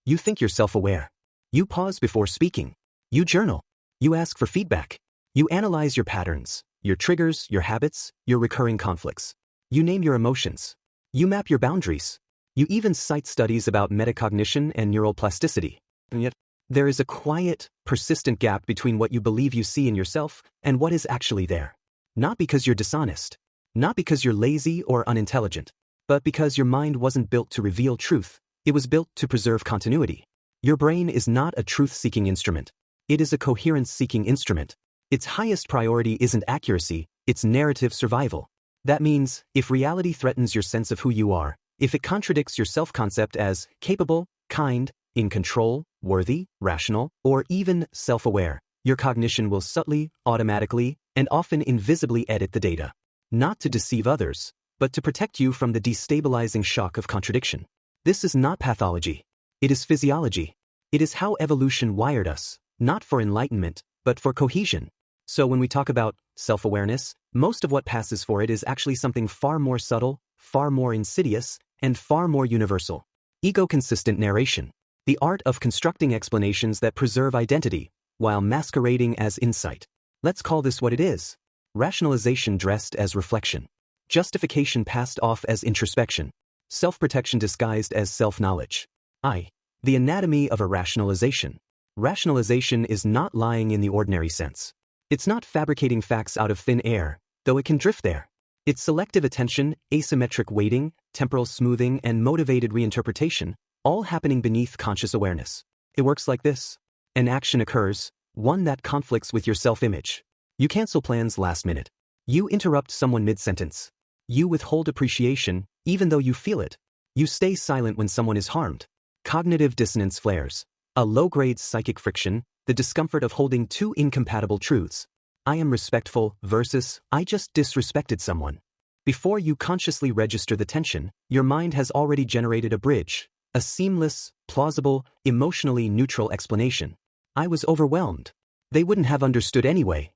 You think you're self-aware. You pause before speaking. You journal. You ask for feedback. You analyze your patterns, your triggers, your habits, your recurring conflicts. You name your emotions. You map your boundaries. You even cite studies about metacognition and neural plasticity. And yet, there is a quiet, persistent gap between what you believe you see in yourself and what is actually there. Not because you're dishonest. Not because you're lazy or unintelligent. But because your mind wasn't built to reveal truth. It was built to preserve continuity. Your brain is not a truth-seeking instrument. It is a coherence-seeking instrument. Its highest priority isn't accuracy, it's narrative survival. That means, if reality threatens your sense of who you are, if it contradicts your self-concept as capable, kind, in control, worthy, rational, or even self-aware, your cognition will subtly, automatically, and often invisibly edit the data. Not to deceive others, but to protect you from the destabilizing shock of contradiction. This is not pathology. It is physiology. It is how evolution wired us, not for enlightenment, but for cohesion. So when we talk about self-awareness, most of what passes for it is actually something far more subtle, far more insidious, and far more universal. Ego-consistent narration. The art of constructing explanations that preserve identity, while masquerading as insight. Let's call this what it is. Rationalization dressed as reflection. Justification passed off as introspection. Self-protection disguised as self-knowledge. The anatomy of a rationalization. Rationalization is not lying in the ordinary sense. It's not fabricating facts out of thin air, though it can drift there. It's selective attention, asymmetric weighting, temporal smoothing, and motivated reinterpretation, all happening beneath conscious awareness. It works like this. An action occurs, one that conflicts with your self-image. You cancel plans last minute. You interrupt someone mid-sentence. You withhold appreciation, even though you feel it. You stay silent when someone is harmed. Cognitive dissonance flares. A low-grade psychic friction, the discomfort of holding two incompatible truths. I am respectful versus I just disrespected someone. Before you consciously register the tension, your mind has already generated a bridge, a seamless, plausible, emotionally neutral explanation. I was overwhelmed. They wouldn't have understood anyway.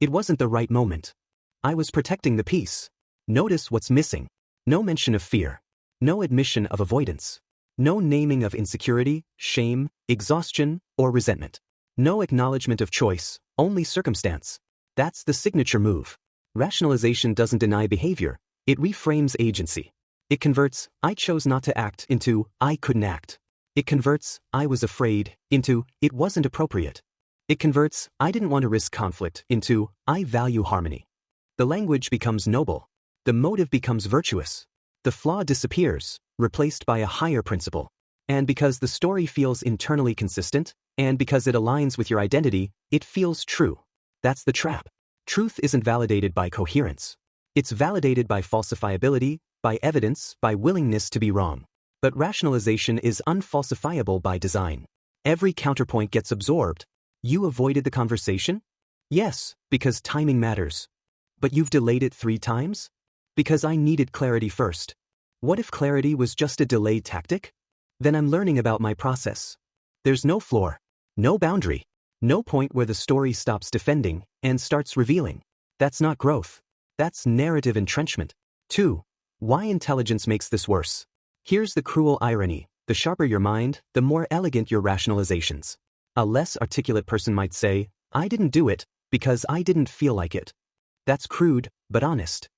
It wasn't the right moment. I was protecting the peace. Notice what's missing. No mention of fear. No admission of avoidance. No naming of insecurity, shame, exhaustion, or resentment. No acknowledgement of choice, only circumstance. That's the signature move. Rationalization doesn't deny behavior, it reframes agency. It converts, I chose not to act into, I couldn't act. It converts, I was afraid, into, it wasn't appropriate. It converts, I didn't want to risk conflict, into, I value harmony. The language becomes noble. The motive becomes virtuous. The flaw disappears, replaced by a higher principle. And because the story feels internally consistent, and because it aligns with your identity, it feels true. That's the trap. Truth isn't validated by coherence. It's validated by falsifiability, by evidence, by willingness to be wrong. But rationalization is unfalsifiable by design. Every counterpoint gets absorbed. You avoided the conversation? Yes, because timing matters. But you've delayed it 3 times? Because I needed clarity first. What if clarity was just a delay tactic? Then I'm learning about my process. There's no floor, no boundary, no point where the story stops defending and starts revealing. That's not growth. That's narrative entrenchment. 2. Why intelligence makes this worse. Here's the cruel irony. The sharper your mind, the more elegant your rationalizations. A less articulate person might say, I didn't do it because I didn't feel like it. That's crude, but honest.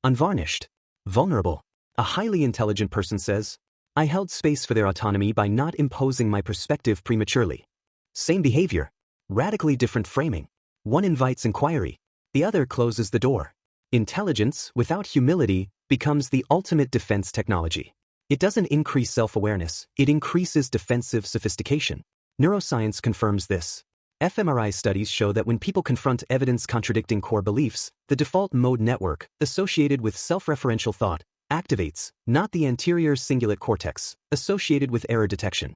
Unvarnished. Vulnerable. A highly intelligent person says, I held space for their autonomy by not imposing my perspective prematurely. Same behavior. Radically different framing. One invites inquiry. The other closes the door. Intelligence, without humility, becomes the ultimate defense technology. It doesn't increase self-awareness, it increases defensive sophistication. Neuroscience confirms this. fMRI studies show that when people confront evidence contradicting core beliefs, the default mode network, associated with self-referential thought, activates, not the anterior cingulate cortex, associated with error detection.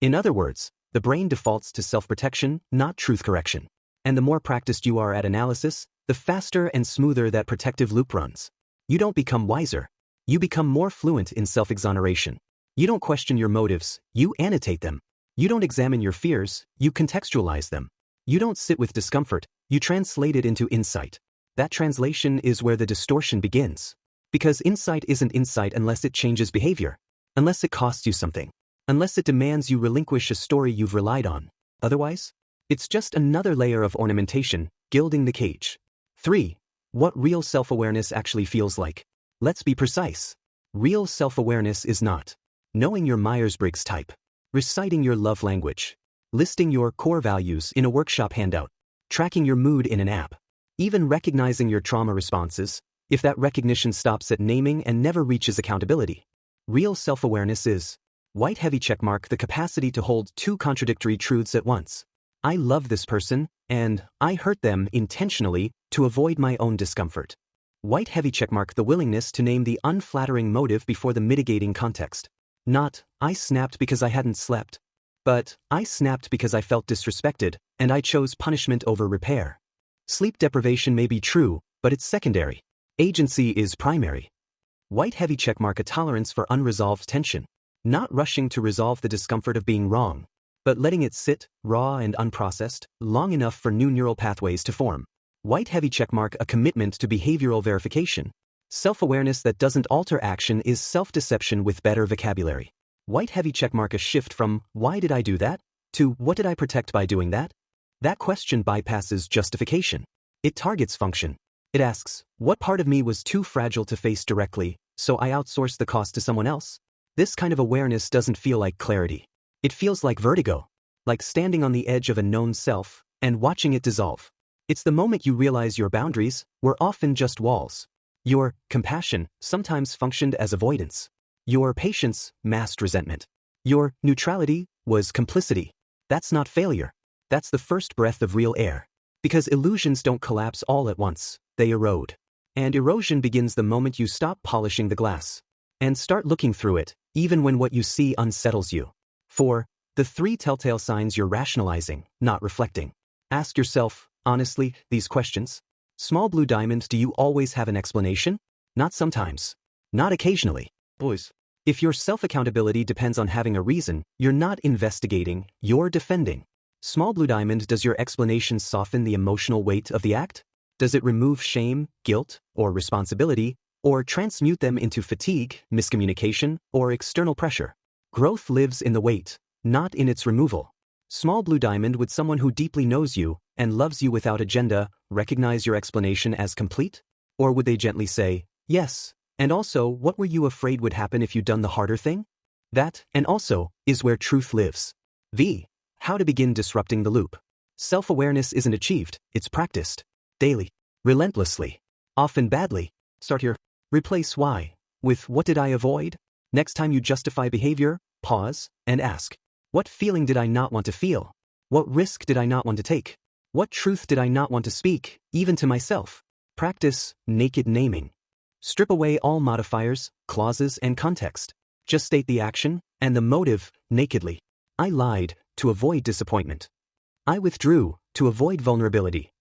In other words, the brain defaults to self-protection, not truth correction. And the more practiced you are at analysis, the faster and smoother that protective loop runs. You don't become wiser. You become more fluent in self-exoneration. You don't question your motives, you annotate them. You don't examine your fears, you contextualize them. You don't sit with discomfort, you translate it into insight. That translation is where the distortion begins. Because insight isn't insight unless it changes behavior. Unless it costs you something. unless it demands you relinquish a story you've relied on. Otherwise, it's just another layer of ornamentation, gilding the cage. 3. What real self-awareness actually feels like. Let's be precise. Real self-awareness is not knowing your Myers-Briggs type, reciting your love language, listing your core values in a workshop handout, tracking your mood in an app, even recognizing your trauma responses, if that recognition stops at naming and never reaches accountability. Real self-awareness is white heavy checkmark, the capacity to hold two contradictory truths at once. I love this person, and I hurt them intentionally to avoid my own discomfort. White heavy checkmark, the willingness to name the unflattering motive before the mitigating context. Not, I snapped because I hadn't slept, but I snapped because I felt disrespected, and I chose punishment over repair. Sleep deprivation may be true, but it's secondary. Agency is primary. White heavy checkmark, a tolerance for unresolved tension. Not rushing to resolve the discomfort of being wrong, but letting it sit, raw and unprocessed, long enough for new neural pathways to form. White heavy checkmark, a commitment to behavioral verification. Self-awareness that doesn't alter action is self-deception with better vocabulary. White heavy checkmark, a shift from, why did I do that, to what did I protect by doing that? That question bypasses justification. It targets function. It asks, what part of me was too fragile to face directly, so I outsourced the cost to someone else? This kind of awareness doesn't feel like clarity. It feels like vertigo, like standing on the edge of a known self and watching it dissolve. It's the moment you realize your boundaries were often just walls. Your compassion sometimes functioned as avoidance. Your patience masked resentment. Your neutrality was complicity. That's not failure. That's the first breath of real air. Because illusions don't collapse all at once, they erode. And erosion begins the moment you stop polishing the glass and start looking through it, even when what you see unsettles you. 4. The 3 telltale signs you're rationalizing, not reflecting. Ask yourself, honestly, these questions. Small blue diamond, do you always have an explanation? Not sometimes. Not occasionally. Boys. If your self-accountability depends on having a reason, you're not investigating, you're defending. Small blue diamond, does your explanation soften the emotional weight of the act? Does it remove shame, guilt, or responsibility, or transmute them into fatigue, miscommunication, or external pressure? Growth lives in the weight, not in its removal. Small blue diamond, would someone who deeply knows you and loves you without agenda recognize your explanation as complete? Or would they gently say, yes, and also, what were you afraid would happen if you'd done the harder thing? That, and also, is where truth lives. V. How to begin disrupting the loop. Self-awareness isn't achieved, it's practiced. Daily. Relentlessly. Often badly. Start here. Replace why with what did I avoid? Next time you justify behavior, pause and ask, what feeling did I not want to feel? What risk did I not want to take? What truth did I not want to speak, even to myself? Practice naked naming. Strip away all modifiers, clauses, and context. Just state the action and the motive nakedly. I lied to avoid disappointment. I withdrew to avoid vulnerability.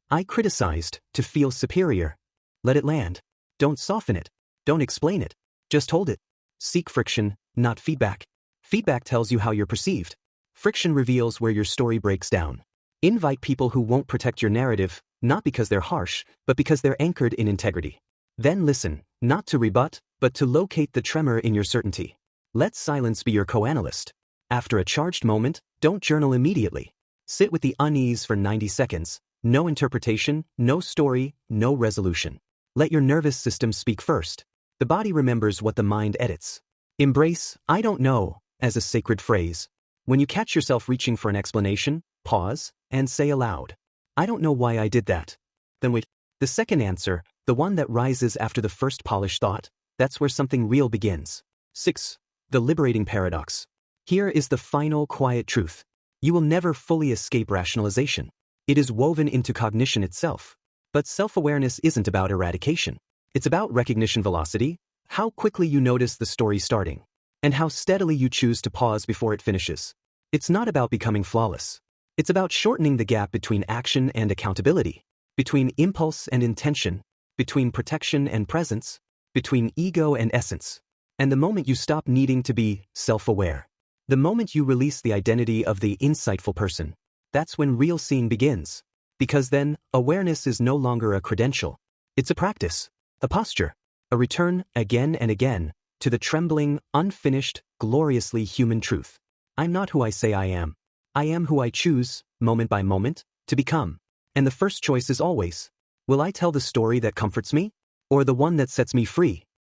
I criticized to feel superior. Let it land. Don't soften it. Don't explain it. Just hold it. Seek friction, not feedback. Feedback tells you how you're perceived. Friction reveals where your story breaks down. Invite people who won't protect your narrative, not because they're harsh, but because they're anchored in integrity. Then listen, not to rebut, but to locate the tremor in your certainty. Let silence be your co-analyst. After a charged moment, don't journal immediately. Sit with the unease for 90 seconds. No interpretation, no story, no resolution. Let your nervous system speak first. The body remembers what the mind edits. Embrace, I don't know, as a sacred phrase. When you catch yourself reaching for an explanation, pause and say aloud, I don't know why I did that. Then wait. The second answer, the one that rises after the first polished thought, that's where something real begins. 6. The liberating paradox. Here is the final quiet truth. You will never fully escape rationalization. It is woven into cognition itself. But self-awareness isn't about eradication. It's about recognition velocity, how quickly you notice the story starting, and how steadily you choose to pause before it finishes. It's not about becoming flawless. It's about shortening the gap between action and accountability, between impulse and intention, between protection and presence, between ego and essence. And the moment you stop needing to be self-aware, the moment you release the identity of the insightful person, that's when real seeing begins. Because then, awareness is no longer a credential. It's a practice, a posture, a return again and again to the trembling, unfinished, gloriously human truth. I'm not who I say I am. I am who I choose, moment by moment, to become. And the first choice is always, will I tell the story that comforts me? Or the one that sets me free?